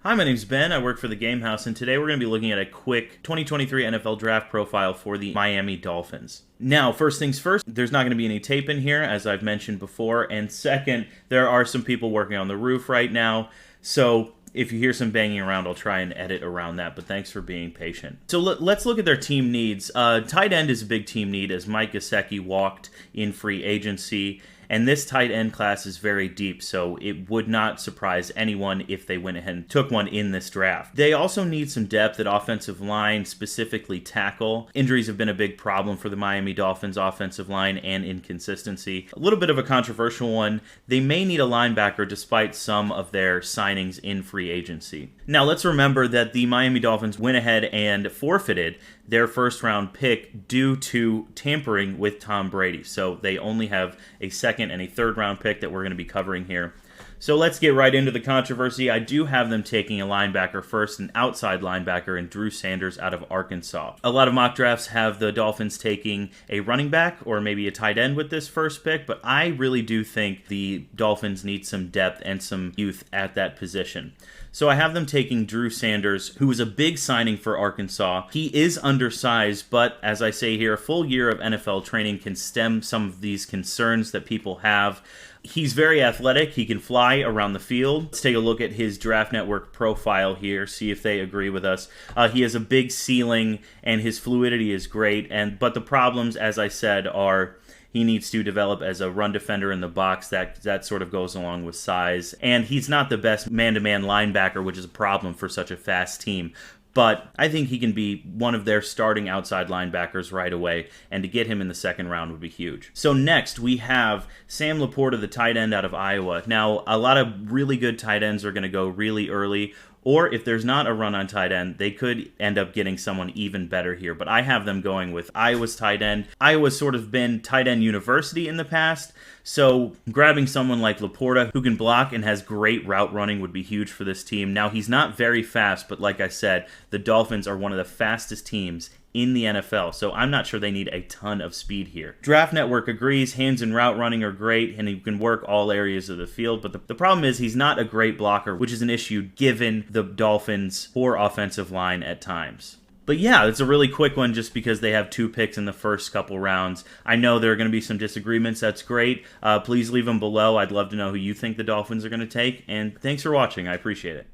Hi, my name's Ben. I work for the Game House, and today we're going to be looking at a quick 2023 NFL draft profile for the Miami Dolphins. Now, first things first, there's not going to be any tape in here, as I've mentioned before, and second, there are some people working on the roof right now, so if you hear some banging around, I'll try and edit around that, but thanks for being patient. So let's look at their team needs. Tight end is a big team need, as Mike Gesicki walked in free agency. And this tight end class is very deep, so it would not surprise anyone if they went ahead and took one in this draft. They also need some depth at offensive line, specifically tackle. Injuries have been a big problem for the Miami Dolphins offensive line and inconsistency. A little bit of a controversial one. They may need a linebacker despite some of their signings in free agency. Now, let's remember that the Miami Dolphins went ahead and forfeited their first-round pick due to tampering with Tom Brady. So they only have a second and a third-round pick that we're going to be covering here. So let's get right into the controversy. I do have them taking a linebacker first, an outside linebacker, and Drew Sanders out of Arkansas. A lot of mock drafts have the Dolphins taking a running back or maybe a tight end with this first pick, but I really do think the Dolphins need some depth and some youth at that position. So I have them taking Drew Sanders, who was a big signing for Arkansas. He is undersized, but as I say here, a full year of NFL training can stem some of these concerns that people have. He's very athletic. He can fly around the field. Let's take a look at his Draft Network profile here, see if they agree with us. He has a big ceiling, and his fluidity is great. But the problems, as I said, are he needs to develop as a run defender in the box. That sort of goes along with size. And he's not the best man-to-man linebacker, which is a problem for such a fast team. But I think he can be one of their starting outside linebackers right away, and to get him in the second round would be huge. So next, we have Sam Laporta, the tight end out of Iowa. Now, a lot of really good tight ends are going to go really early, or if there's not a run on tight end, they could end up getting someone even better here. But I have them going with Iowa's tight end. Iowa's sort of been tight end university in the past, so grabbing someone like Laporta who can block and has great route running would be huge for this team. Now, he's not very fast, but like I said, the Dolphins are one of the fastest teams in the NFL, so I'm not sure they need a ton of speed here. Draft Network agrees hands and route running are great, and he can work all areas of the field, but the problem is he's not a great blocker, which is an issue given the Dolphins' poor offensive line at times. But yeah, it's a really quick one just because they have 2 picks in the first couple rounds. I know there are going to be some disagreements. That's great. Please leave them below. I'd love to know who you think the Dolphins are going to take, and thanks for watching. I appreciate it.